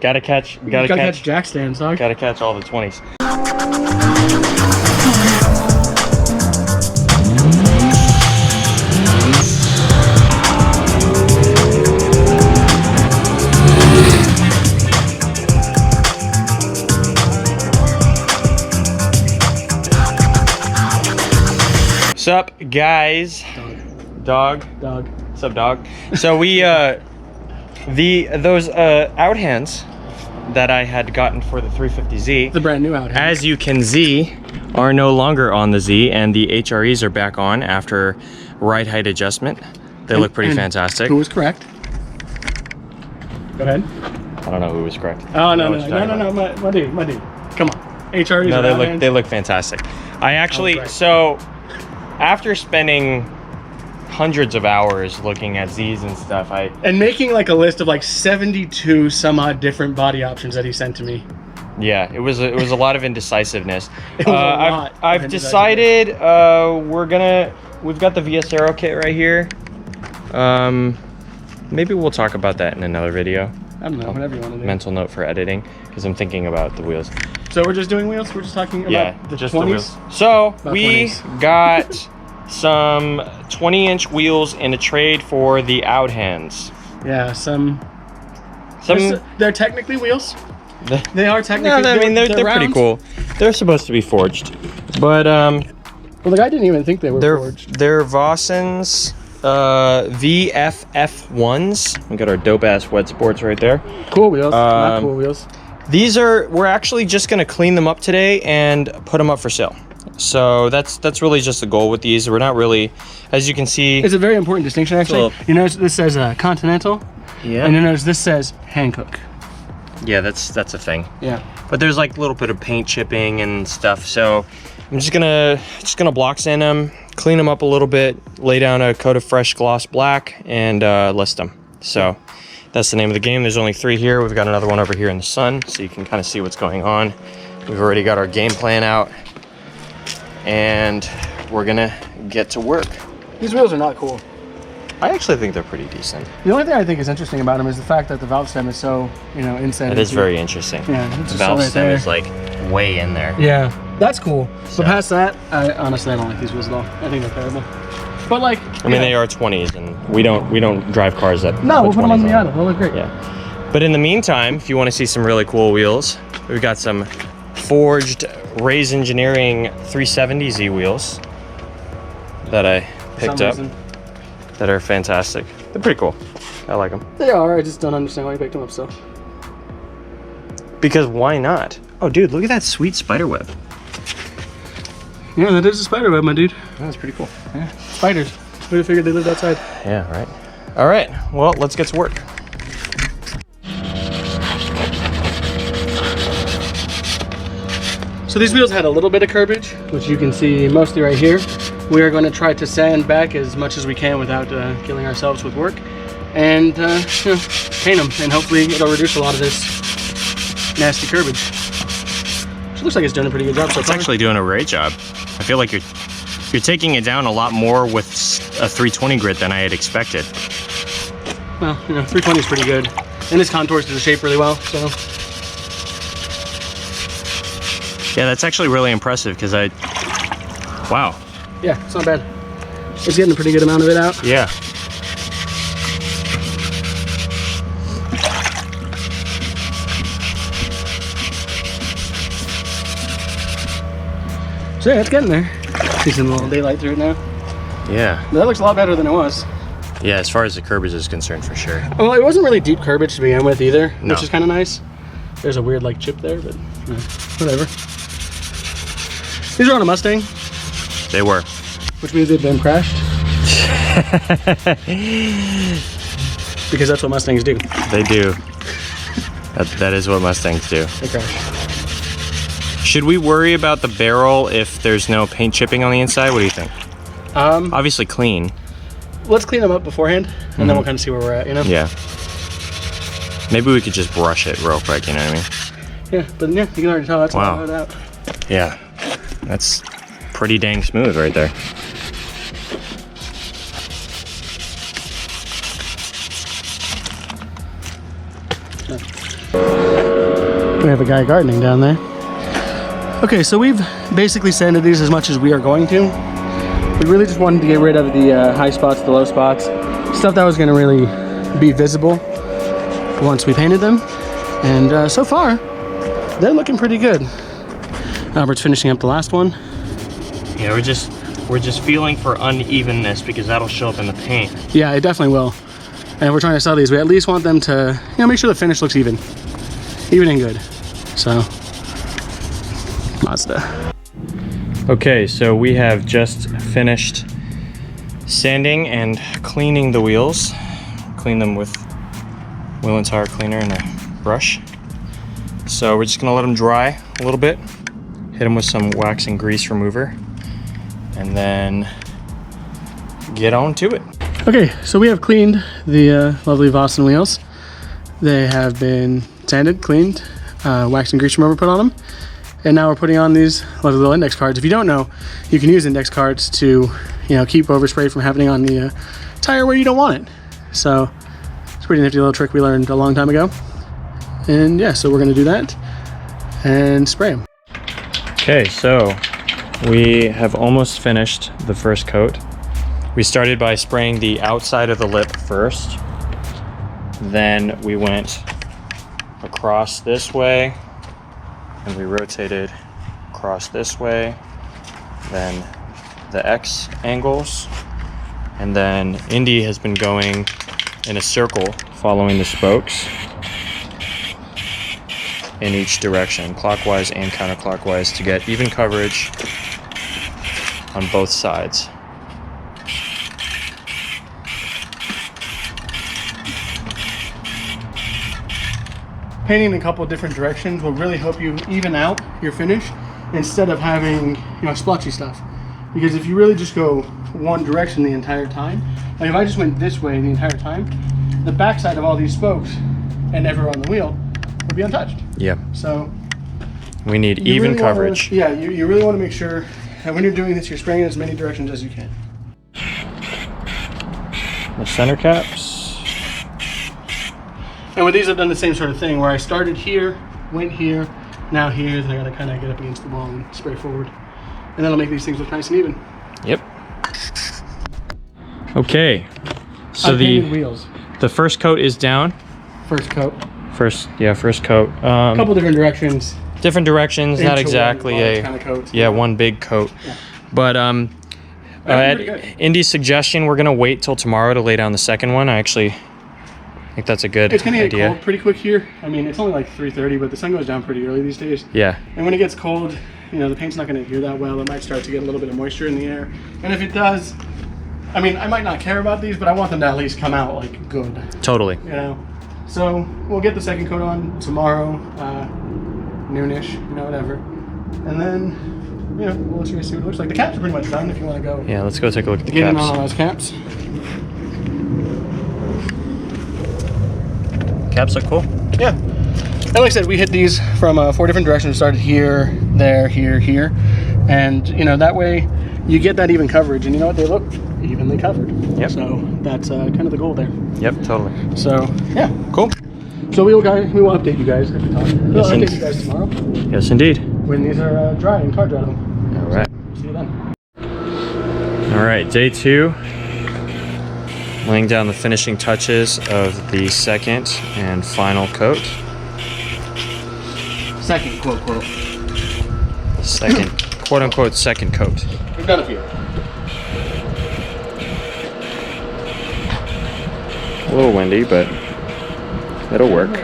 Gotta catch jack stands, dog. Gotta catch all the 20s. Sup, guys? Dog. Sup, dog? So we those out hands that I had gotten for the 350Z, the brand new out hand, as you can see, are no longer on the Z, and the HREs are back on after ride height adjustment. They look pretty fantastic. Who was correct? Go ahead. I don't know who was correct. Oh no, my dude. Come on, HREs. No, they look fantastic. I actually so after spending hundreds of hours looking at Z's and stuff, and making like a list of like 72 some odd different body options that he sent to me. Yeah, it was a lot of indecisiveness. It was a lot I've decided we've got the VS Aero kit right here. Maybe we'll talk about that in another video. I don't know, whatever you want to do. Mental note for editing, because I'm thinking about the wheels. So we're just doing wheels? We're just talking about the just 20s? the wheels. So about we 20s. got some 20-inch wheels in a trade for the out hands. Yeah, they're technically wheels. They are technically. No, I mean they're pretty cool. They're supposed to be forged, but well, the guy didn't even think they were forged. They're Vossen's VFF-1s. We got our dope ass wet sports right there. Cool wheels, not cool wheels. We're actually just gonna clean them up today and put them up for sale. So that's really just the goal with these. We're not really, as you can see. It's a very important distinction actually. You notice this says Continental. Yeah. And you notice this says Hankook. Yeah, that's a thing. Yeah. But there's like a little bit of paint chipping and stuff. So I'm just gonna block sand them, clean them up a little bit, lay down a coat of fresh gloss black, and list them. So that's the name of the game. There's only 3 here. We've got another one over here in the sun, so you can kind of see what's going on. We've already got our game plan out, and we're gonna get to work. These wheels are not cool. I actually think they're pretty decent. The only thing I think is interesting about them is the fact that the valve stem is so, inset. It is very interesting. Yeah, the valve stem is like way in there. Yeah, that's cool. So. But past that, I don't like these wheels at all. I think they're terrible. But like, I mean, they are 20s, and we don't drive cars that. No, we'll put them on the Miata. They'll look great. Yeah. But in the meantime, if you want to see some really cool wheels, we've got some forged Rays Engineering 370Z wheels that I picked up. That are fantastic. They're pretty cool. I like them. They are. I just don't understand why you picked them up still. Because why not? Oh, dude, look at that sweet spider web. Yeah, that is a spider web, my dude. That's pretty cool. Yeah, spiders. Who'd have figured they lived outside? Yeah, right. All right, well, let's get to work. So these wheels had a little bit of curbage, which you can see mostly right here. We are going to try to sand back as much as we can without killing ourselves with work, and paint them, and hopefully it'll reduce a lot of this nasty curbage. Which looks like it's doing a pretty good job so far. It's actually doing a great job. I feel like you're taking it down a lot more with a 320 grit than I had expected. Well, 320 is pretty good, and this contours to the shape really well. So yeah, that's actually really impressive because wow. Yeah, it's not bad. It's getting a pretty good amount of it out. Yeah. So yeah, it's getting there. See some little daylight through it now. Yeah. That looks a lot better than it was. Yeah, as far as the curbage is concerned, for sure. Well, it wasn't really deep curbage to begin with either, No. which is kind of nice. There's a weird like chip there, but whatever. These are on a Mustang. They were. Which means they've been crashed. Because that's what Mustangs do. They do. That is what Mustangs do. They crash. Should we worry about the barrel if there's no paint chipping on the inside? What do you think? Obviously clean. Let's clean them up beforehand, and then we'll kind of see where we're at, Yeah. Maybe we could just brush it real quick, you know what I mean? Yeah, but yeah, you can already tell that's all out. Yeah, that's pretty dang smooth right there. have a guy gardening down there. Okay, so we've basically sanded these as much as we are going to. We really just wanted to get rid of the high spots, the low spots, stuff that was going to really be visible once we painted them. And so far, they're looking pretty good. Albert's finishing up the last one. Yeah, we're just feeling for unevenness because that'll show up in the paint. Yeah, it definitely will. And if we're trying to sell these, we at least want them to, you know, make sure the finish looks even and good. So, Mazda. Okay, so we have just finished sanding and cleaning the wheels. Clean them with wheel and tire cleaner and a brush. So we're just gonna let them dry a little bit, hit them with some wax and grease remover, and then get on to it. Okay, so we have cleaned the lovely Vossen wheels. They have been sanded, cleaned, wax and grease remover put on them. And now we're putting on these lovely little index cards. If you don't know, you can use index cards to, you know, keep overspray from happening on the tire where you don't want it. So it's a pretty nifty little trick we learned a long time ago. And yeah, so we're gonna do that and spray them. Okay, so we have almost finished the first coat. We started by spraying the outside of the lip first. Then we went across this way, and we rotated across this way, then the X angles, and then Indy has been going in a circle following the spokes in each direction, clockwise and counterclockwise, to get even coverage on both sides. Painting in a couple of different directions will really help you even out your finish instead of having, you know, splotchy stuff. Because if you really just go one direction the entire time, like if I just went this way the entire time, the backside of all these spokes and everywhere on the wheel would be untouched. Yeah. So we need even really coverage. You really want to make sure that when you're doing this, you're spraying in as many directions as you can. The center caps. And with these, I've done the same sort of thing where I started here, went here, now here, then I gotta kind of get up against the wall and spray forward. And that'll make these things look nice and even. Yep. Okay. So I painted wheels. the first coat is down. First coat. First coat. A couple different directions. Different directions, not Into exactly one a kind of coat. yeah, one big coat. Yeah. But at pretty good. Indy's suggestion, we're gonna wait till tomorrow to lay down the second one. I actually think that's a good It's gonna get idea. cold pretty quick here. I mean, it's only like 3:30, but the sun goes down pretty early these days. Yeah. And when it gets cold, you know, the paint's not gonna adhere that well. It might start to get a little bit of moisture in the air. And if it does, I mean, I might not care about these, but I want them to at least come out like good. Totally. You know? So we'll get the second coat on tomorrow, noonish, you know, whatever. And then, you know, we'll let you guys see what it looks like. The caps are pretty much done if you want to go. Yeah, let's go take a look at the Get in caps. on those caps. Caps look cool. Yeah. And like I said, we hit these from 4 different directions. Started here, there, here. And, you know, that way you get that even coverage. And you know what? They look evenly covered. Yep. So that's kind of the goal there. Yep, totally. So, yeah. Cool. So we will update you guys every time. We'll update you guys tomorrow Yes, indeed. when these are dry and car dry them. All right. See you then. All right, day 2. Laying down the finishing touches of the second and final coat. Second quote. Second, quote unquote, second coat. We've done a few. A little windy, but it'll work.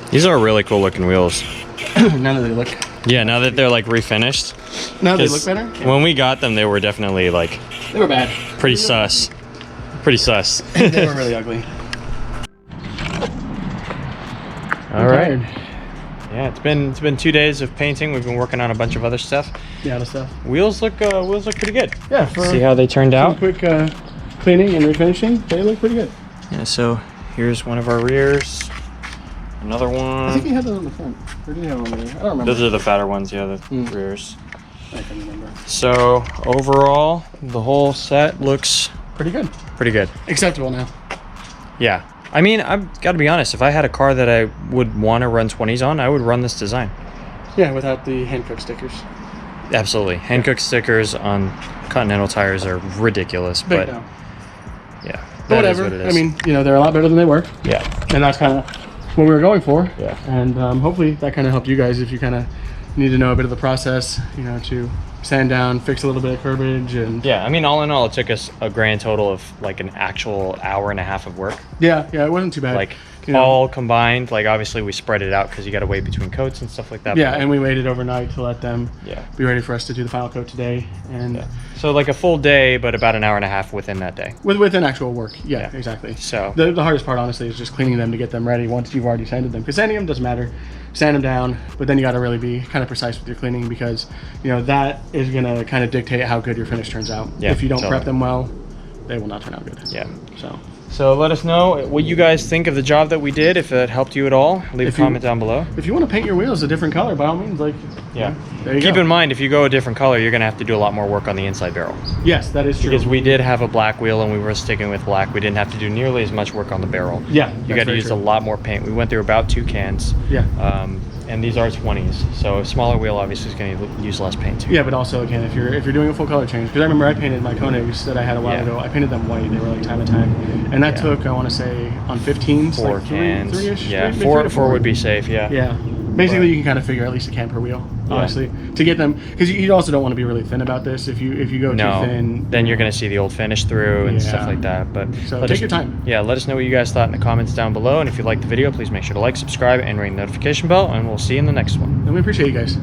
These are really cool looking wheels. Now that they look. Yeah, now that they're like refinished. Now they 'Cause look better. Yeah. When we got them, they were definitely like They were bad. pretty sus. Pretty sus. They were really ugly. All right. Yeah, it's been 2 days of painting. We've been working on a bunch of other stuff. Yeah, other stuff. Wheels look pretty good. Yeah. See how they turned out. Quick cleaning and refinishing. They look pretty good. Yeah. So here's one of our rears. Another one. I think he had those on the front. Or did he have one there? I don't remember. Those are the fatter ones. Yeah, the rears. I can remember. So overall, the whole set looks Pretty good. pretty good. Acceptable now. Yeah. I mean, I've got to be honest. If I had a car that I would want to run 20s on, I would run this design. Yeah, without the hand-cooked stickers. Absolutely. Hand-cooked stickers on Continental tires are ridiculous, Big but no. yeah, But that is whatever. what it is. I mean, you know, they're a lot better than they were. Yeah. And that's kind of what we were going for. Yeah. And hopefully that kind of helped you guys if you kind of need to know a bit of the process, you know, to sand down, fix a little bit of curbage, and Yeah, I mean, all in all, it took us a grand total of like an actual hour and a half of work. yeah, it wasn't too bad. Like you know. all combined, like obviously we spread it out because you got to wait between coats and stuff like that. Yeah, but, and we waited overnight to let them Yeah. be ready for us to do the final coat today, and So like a full day, but about an hour and a half within that day. within actual work. Yeah, Yeah. exactly. So The hardest part, honestly, is just cleaning them to get them ready once you've already sanded them. Because sanding them doesn't matter. Sand them down, but then you got to really be kind of precise with your cleaning because, you know, that is going to kind of dictate how good your finish turns out. Yeah, if you don't totally. prep them well, they will not turn out good. yeah. So So let us know what you guys think of the job that we did. If it helped you at all, leave If a you- comment down below. if you want to paint your wheels a different color, by all means, like, Yeah. there you Keep go. in mind, if you go a different color, you're gonna have to do a lot more work on the inside barrel. Yes, that is true. Because we did have a black wheel and we were sticking with black. We didn't have to do nearly as much work on the barrel. Yeah, You that's got to very use true. a lot more paint. We went through about 2 cans. Yeah. And these are 20s, so a smaller wheel obviously is going to use less paint too. Yeah, but also again, if you're doing a full color change, because I remember I painted my Koenigs that I had a while Yeah. ago. I painted them white. They were like time and time, and that Yeah. took, I want to say, on 15s, 4 like cans. three-ish. Yeah, maybe four 3 to 4 would be safe. Yeah. Yeah, basically But- you can kind of figure at least a can per wheel, Yeah. honestly, to get them, because you also don't want to be really thin about this. If you go No, too thin, then you're going to see the old finish through and stuff Yeah. like that. But So let take us- your time. Yeah, let us know what you guys thought in the comments down below. And if you liked the video, please make sure to like, subscribe, and ring the notification bell. And we'll see you in the next one. And we appreciate you guys.